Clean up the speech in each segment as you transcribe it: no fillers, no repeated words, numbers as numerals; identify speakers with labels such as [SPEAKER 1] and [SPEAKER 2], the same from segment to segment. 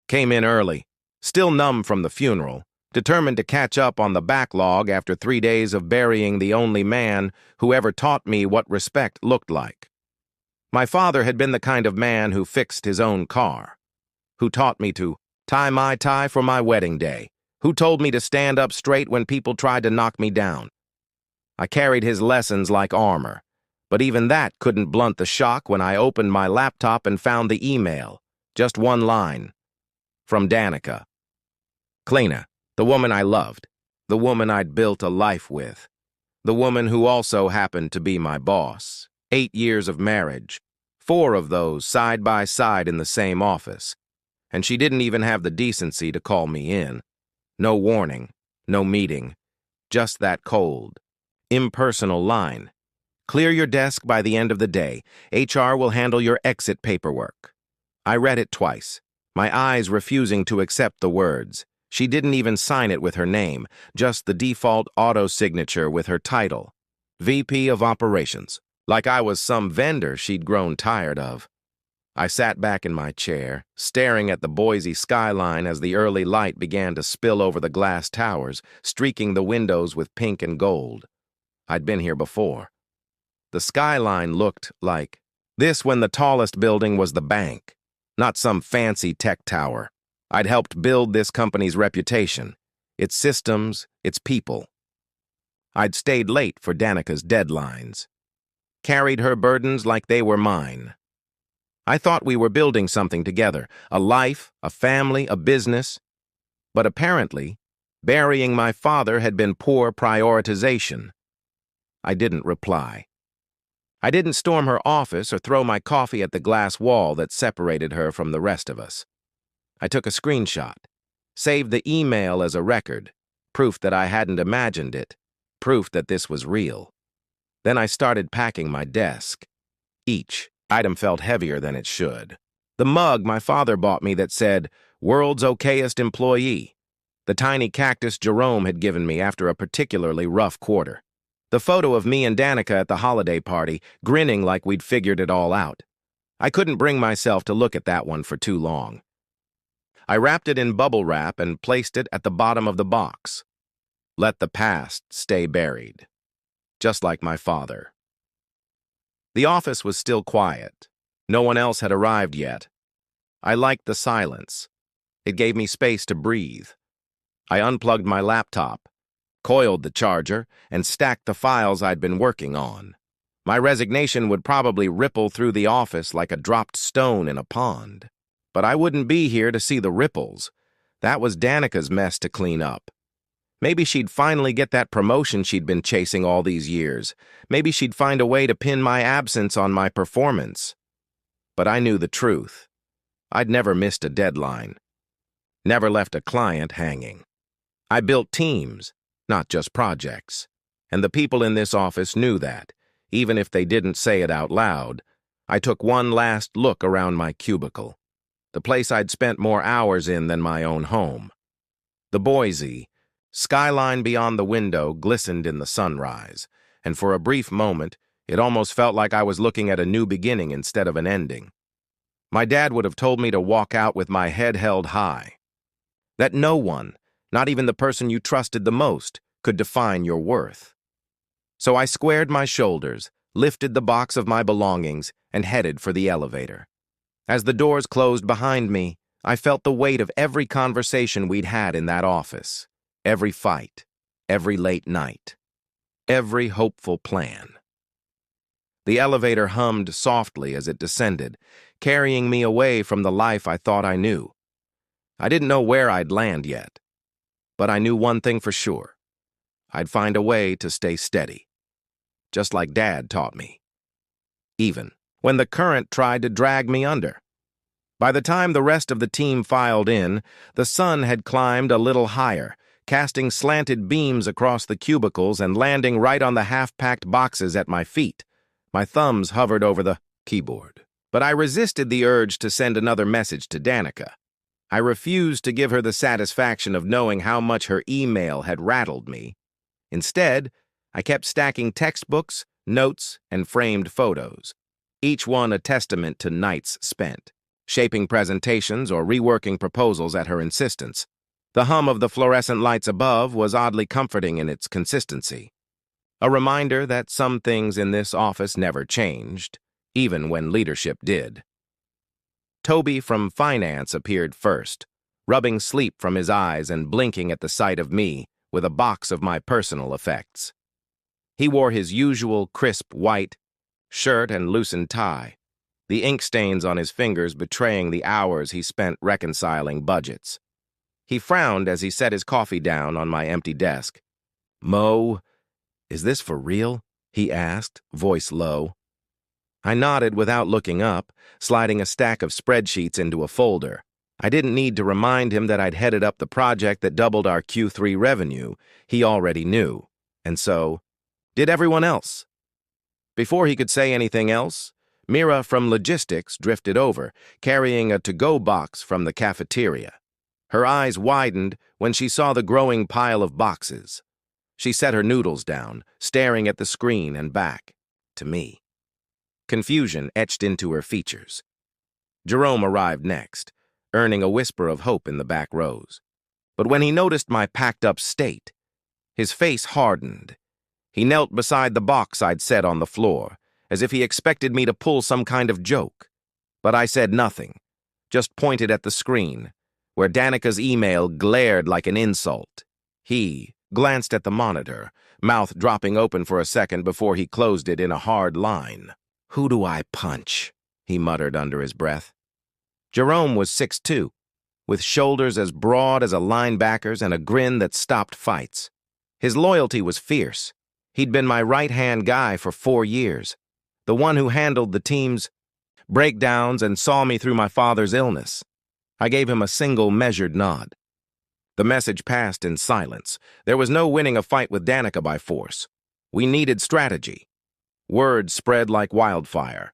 [SPEAKER 1] Came in early, still numb from the funeral, determined to catch up on the backlog after 3 days of burying the only man who ever taught me what respect looked like. My father had been the kind of man who fixed his own car, who taught me to tie my tie for my wedding day, who told me to stand up straight when people tried to knock me down. I carried his lessons like armor, but even that couldn't blunt the shock when I opened my laptop and found the email. Just one line. From Danica. Clena, the woman I loved, the woman I'd built a life with, the woman who also happened to be my boss. 8 years of marriage, 4 of those side by side in the same office, and she didn't even have the decency to call me in. No warning, no meeting, just that cold, impersonal line. Clear your desk by the end of the day. HR will handle your exit paperwork. I read it twice, my eyes refusing to accept the words. She didn't even sign it with her name, just the default auto-signature with her title, VP of Operations, like I was some vendor she'd grown tired of. I sat back in my chair, staring at the Boise skyline as the early light began to spill over the glass towers, streaking the windows with pink and gold. I'd been here before. The skyline looked like this when the tallest building was the bank, not some fancy tech tower. I'd helped build this company's reputation, its systems, its people. I'd stayed late for Danica's deadlines, carried her burdens like they were mine. I thought we were building something together, a life, a family, a business. But apparently, burying my father had been poor prioritization. I didn't reply. I didn't storm her office or throw my coffee at the glass wall that separated her from the rest of us. I took a screenshot, saved the email as a record, proof that I hadn't imagined it, proof that this was real. Then I started packing my desk. Each item felt heavier than it should. The mug my father bought me that said, "World's okayest employee." The tiny cactus Jerome had given me after a particularly rough quarter. The photo of me and Danica at the holiday party, grinning like we'd figured it all out. I couldn't bring myself to look at that one for too long. I wrapped it in bubble wrap and placed it at the bottom of the box. Let the past stay buried. Just like my father. The office was still quiet. No one else had arrived yet. I liked the silence. It gave me space to breathe. I unplugged my laptop, coiled the charger, and stacked the files I'd been working on. My resignation would probably ripple through the office like a dropped stone in a pond. But I wouldn't be here to see the ripples. That was Danica's mess to clean up. Maybe she'd finally get that promotion she'd been chasing all these years. Maybe she'd find a way to pin my absence on my performance. But I knew the truth. I'd never missed a deadline. Never left a client hanging. I built teams, not just projects. And the people in this office knew that, even if they didn't say it out loud. I took one last look around my cubicle, the place I'd spent more hours in than my own home. The Boise skyline beyond the window glistened in the sunrise, and for a brief moment, it almost felt like I was looking at a new beginning instead of an ending. My dad would have told me to walk out with my head held high. That no one, not even the person you trusted the most, could define your worth. So I squared my shoulders, lifted the box of my belongings, and headed for the elevator. As the doors closed behind me, I felt the weight of every conversation we'd had in that office, every fight, every late night, every hopeful plan. The elevator hummed softly as it descended, carrying me away from the life I thought I knew. I didn't know where I'd land yet, but I knew one thing for sure. I'd find a way to stay steady, just like Dad taught me, even when the current tried to drag me under. By the time the rest of the team filed in, the sun had climbed a little higher, casting slanted beams across the cubicles and landing right on the half-packed boxes at my feet. My thumbs hovered over the keyboard, but I resisted the urge to send another message to Danica. I refused to give her the satisfaction of knowing how much her email had rattled me. Instead, I kept stacking textbooks, notes, and framed photos, each one a testament to nights spent. shaping presentations or reworking proposals at her insistence. The hum of the fluorescent lights above was oddly comforting in its consistency. A reminder that some things in this office never changed, even when leadership did. Toby from finance appeared first, rubbing sleep from his eyes and blinking at the sight of me with a box of my personal effects. He wore his usual crisp white shirt and loosened tie, the ink stains on his fingers betraying the hours he spent reconciling budgets. He frowned as he set his coffee down on my empty desk. "Mo, is this for real?" he asked, voice low. I nodded without looking up, sliding a stack of spreadsheets into a folder. I didn't need to remind him that I'd headed up the project that doubled our Q3 revenue. He already knew. And so, did everyone else. Before he could say anything else, Mira from logistics drifted over, carrying a to-go box from the cafeteria. Her eyes widened when she saw the growing pile of boxes. She set her noodles down, staring at the screen and back, to me. Confusion etched into her features. Jerome arrived next, earning a whisper of hope in the back rows. But when he noticed my packed-up state, his face hardened. He knelt beside the box I'd set on the floor, as if he expected me to pull some kind of joke. But I said nothing, just pointed at the screen, where Danica's email glared like an insult. He glanced at the monitor, mouth dropping open for a second before he closed it in a hard line. "Who do I punch?" he muttered under his breath. Jerome was 6'2", with shoulders as broad as a linebacker's and a grin that stopped fights. His loyalty was fierce. He'd been my right-hand guy for 4 years, the one who handled the team's breakdowns and saw me through my father's illness. I gave him a single measured nod. The message passed in silence. There was no winning a fight with Danica by force. We needed strategy. Word spread like wildfire.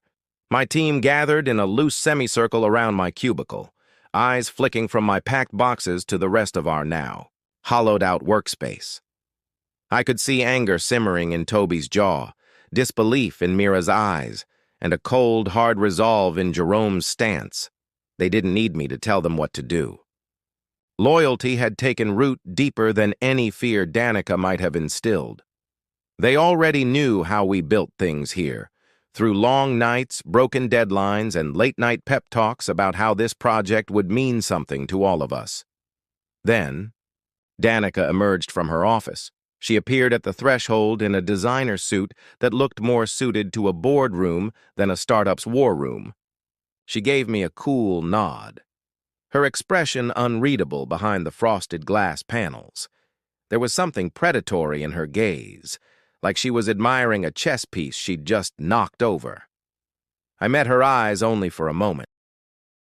[SPEAKER 1] My team gathered in a loose semicircle around my cubicle, eyes flicking from my packed boxes to the rest of our now hollowed-out workspace. I could see anger simmering in Toby's jaw, disbelief in Mira's eyes, and a cold, hard resolve in Jerome's stance. They didn't need me to tell them what to do. Loyalty had taken root deeper than any fear Danica might have instilled. They already knew how we built things here, through long nights, broken deadlines, and late-night pep talks about how this project would mean something to all of us. Then, Danica emerged from her office. She appeared at the threshold in a designer suit that looked more suited to a boardroom than a startup's war room. She gave me a cool nod, her expression unreadable behind the frosted glass panels. There was something predatory in her gaze, like she was admiring a chess piece she'd just knocked over. I met her eyes only for a moment.